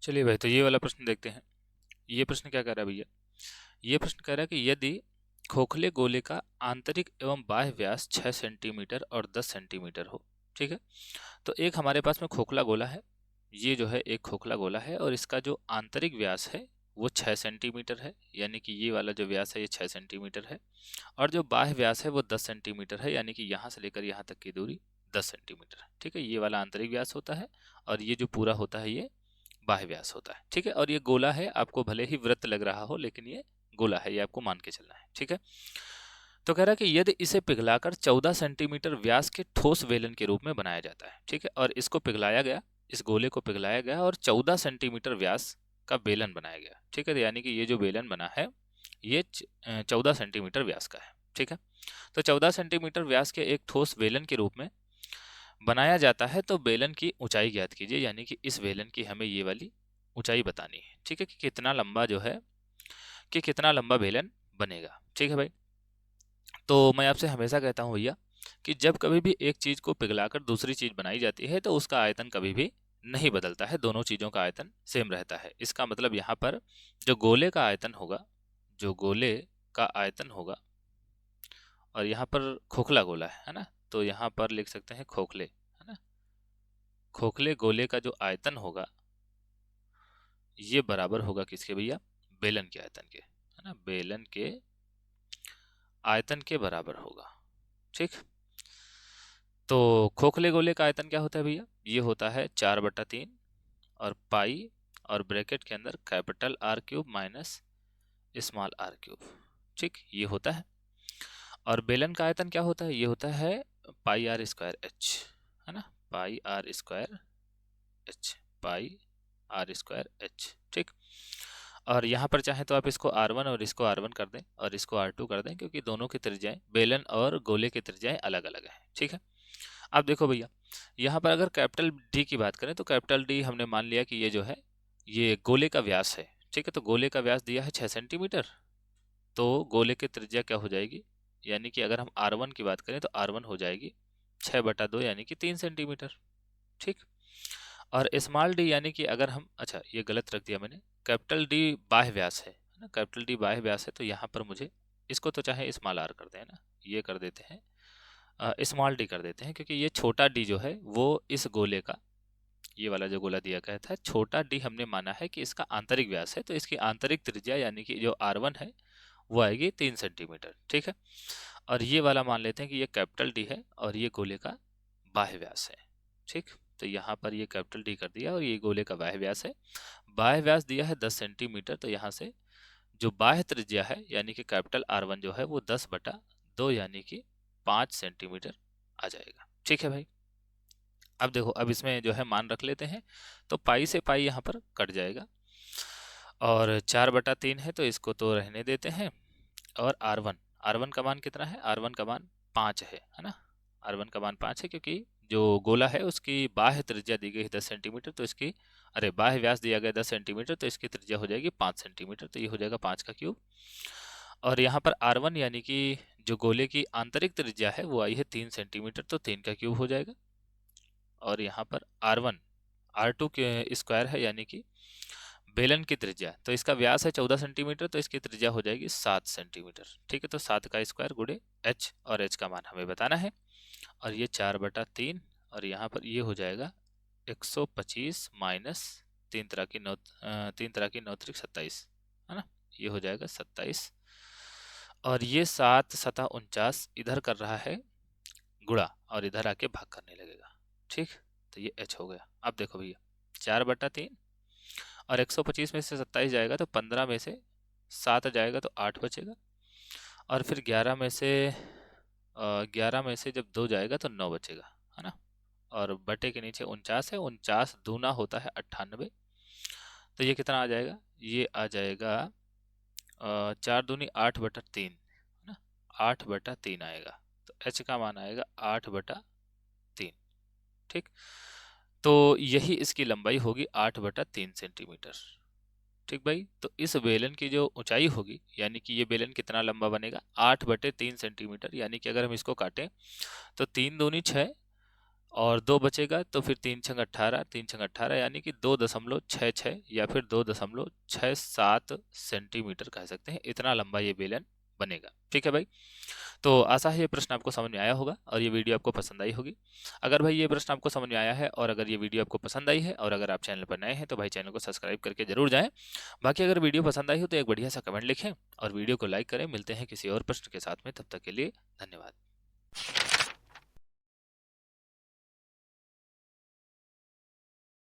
चलिए भाई, तो ये वाला प्रश्न देखते हैं। ये प्रश्न क्या कह रहा है भैया? ये प्रश्न कह रहा है कि यदि खोखले गोले का आंतरिक एवं बाह्य व्यास 6 सेंटीमीटर और 10 सेंटीमीटर हो, ठीक है। तो एक हमारे पास में खोखला गोला है। ये जो है एक खोखला गोला है और इसका जो आंतरिक व्यास है वो 6 सेंटीमीटर है, यानी कि ये वाला जो व्यास है ये 6 सेंटीमीटर है। और जो बाह्य व्यास है वो 10 सेंटीमीटर है, यानी कि यहाँ से लेकर यहाँ तक की दूरी 10 सेंटीमीटर है, ठीक है। ये वाला आंतरिक व्यास होता है और ये जो पूरा होता है ये बाह्य व्यास होता है, ठीक है। और ये गोला है, आपको भले ही वृत्त लग रहा हो लेकिन ये गोला है, ये आपको मान के चलना है, ठीक है। तो कह रहा है कि यदि इसे पिघलाकर 14 सेंटीमीटर व्यास के ठोस वेलन के रूप में बनाया जाता है, ठीक है। और इसको पिघलाया गया, इस गोले को पिघलाया गया और 14 सेंटीमीटर व्यास का बेलन बनाया गया, ठीक है। यानी कि ये जो बेलन बना है ये 14 सेंटीमीटर व्यास का है, ठीक है। तो 14 सेंटीमीटर व्यास के एक ठोस बेलन के रूप में बनाया जाता है, तो बेलन की ऊंचाई ज्ञात कीजिए, यानी कि इस बेलन की हमें ये वाली ऊंचाई बतानी है, ठीक है। कि कितना लंबा जो है, कि कितना लंबा बेलन बनेगा, ठीक है भाई। तो मैं आपसे हमेशा कहता हूँ भैया कि जब कभी भी एक चीज को पिघलाकर दूसरी चीज बनाई जाती है तो उसका आयतन कभी भी नहीं बदलता है, दोनों चीजों का आयतन सेम रहता है। इसका मतलब यहाँ पर जो गोले का आयतन होगा, जो गोले का आयतन होगा, और यहाँ पर खोखला गोला है ना, तो यहाँ पर लिख सकते हैं खोखले, है ना। खोखले गोले का जो आयतन होगा ये बराबर होगा किसके भैया? बेलन के आयतन के, है ना। बेलन के आयतन के बराबर होगा, ठीक। तो खोखले गोले का आयतन क्या होता है भैया? ये होता है 4/3 और पाई और ब्रैकेट के अंदर capital R cube minus small R cube, ठीक, ये होता है। और बेलन का आयतन क्या होता है? ये होता है पाई आर स्क्वायर एच, है ना। Pi R square H, pi R square H, ठीक। और यहाँ पर चाहे तो आप इसको R1 और इसको R1 कर दें और इसको R2 कर दें, क्योंकि दोनों की त्रिज्याएं, बेलन और गोले की त्रिज्याएं अलग अलग हैं, ठीक है। अब देखो भैया, यहाँ पर अगर कैपिटल डी की बात करें तो कैपिटल डी हमने मान लिया कि ये जो है ये गोले का व्यास है, ठीक है। तो गोले का व्यास दिया है 6 सेंटीमीटर, तो गोले की त्रिज्या क्या हो जाएगी? यानी कि अगर हम R1 की बात करें तो R1 हो जाएगी 6/2 यानी कि 3 सेंटीमीटर, ठीक। और स्मॉल डी यानी कि अगर हम, अच्छा ये गलत रख दिया मैंने, कैपिटल डी बाह्य व्यास है ना, कैपिटल डी बाह्य व्यास है, तो यहाँ पर मुझे इसको तो चाहे स्मॉल आर कर दें ना, ये कर देते हैं स्मॉल डी कर देते हैं, क्योंकि ये छोटा डी जो है वो इस गोले का, ये वाला जो गोला दिया गया था, छोटा डी हमने माना है कि इसका आंतरिक व्यास है, तो इसकी आंतरिक त्रिज्या यानी कि जो R1 है वो आएगी 3 सेंटीमीटर, ठीक है। और ये वाला मान लेते हैं कि ये कैपिटल डी है और ये गोले का बाह्य व्यास है, ठीक। तो यहाँ पर ये कैपिटल डी कर दिया और ये गोले का बाह्य व्यास है। बाह्य व्यास दिया है 10 सेंटीमीटर, तो यहाँ से जो बाह्य त्रिज्या है यानी कि कैपिटल R1 जो है वो 10/2 यानी कि 5 सेंटीमीटर आ जाएगा, ठीक है भाई। अब देखो, अब इसमें जो है मान रख लेते हैं, तो पाई से पाई यहाँ पर कट जाएगा और 4/3 है तो इसको तो रहने देते हैं। और R1 का मान कितना है? R1 का मान 5 है ना। R1 का मान 5 है क्योंकि जो गोला है उसकी बाह्य त्रिज्या दी गई है 10 सेंटीमीटर, तो इसकी, अरे बाह्य व्यास दिया गया 10 सेंटीमीटर, तो इसकी त्रिज्या हो जाएगी 5 सेंटीमीटर, तो ये हो जाएगा 5 का क्यूब। और यहाँ पर R1 यानी कि जो गोले की आंतरिक त्रिज्या है वो आई है 3 सेंटीमीटर, तो 3 का क्यूब हो जाएगा। और यहाँ पर R1 R2 के स्क्वायर है यानी कि बेलन की त्रिज्या, तो इसका व्यास है 14 सेंटीमीटर, तो इसकी त्रिज्या हो जाएगी 7 सेंटीमीटर, ठीक है। तो 7 का स्क्वायर गुणे h, और h का मान हमें बताना है। और ये 4/3 और यहाँ पर ये हो जाएगा 125 माइनस 3 तरह की 9 27, है ना। ये हो जाएगा 27 और ये 7×7 = 49 इधर कर रहा है गुणा और इधर आके भाग करने लगेगा, ठीक। तो ये h हो गया। अब देखो भैया, 4/3 और 125 में से 27 जाएगा तो 15 में से 7 जाएगा तो 8 बचेगा। और फिर 11 में से जब 2 जाएगा तो 9 बचेगा, है ना। और बटे के नीचे 49 है, 49 दूना होता है 98, तो ये कितना आ जाएगा? ये आ जाएगा 4×2 = 8/3, है ना। 8/3 आएगा, तो h का मान आएगा 8/3, ठीक। तो यही इसकी लंबाई होगी 8/3 सेंटीमीटर, ठीक भाई। तो इस बेलन की जो ऊंचाई होगी, यानी कि ये बेलन कितना लंबा बनेगा? 8/3 सेंटीमीटर, यानी कि अगर हम इसको काटें तो 3×2 = 6 और 2 बचेगा तो फिर 3 छंग 18, 3 छंग 18 यानी कि 2.66 या फिर 2.67 सेंटीमीटर कह सकते हैं, इतना लंबा ये बेलन बनेगा। ठीक है भाई, तो आशा है ये प्रश्न आपको समझ में आया होगा और ये वीडियो आपको पसंद आई होगी। अगर भाई ये प्रश्न आपको समझ में आया है और अगर ये वीडियो आपको पसंद आई है और अगर आप चैनल पर नए हैं तो भाई चैनल को सब्सक्राइब करके जरूर जाएं। बाकी अगर वीडियो पसंद आई हो तो एक बढ़िया सा कमेंट लिखें और वीडियो को लाइक करें। मिलते हैं किसी और प्रश्न के साथ में, तब तक के लिए धन्यवाद।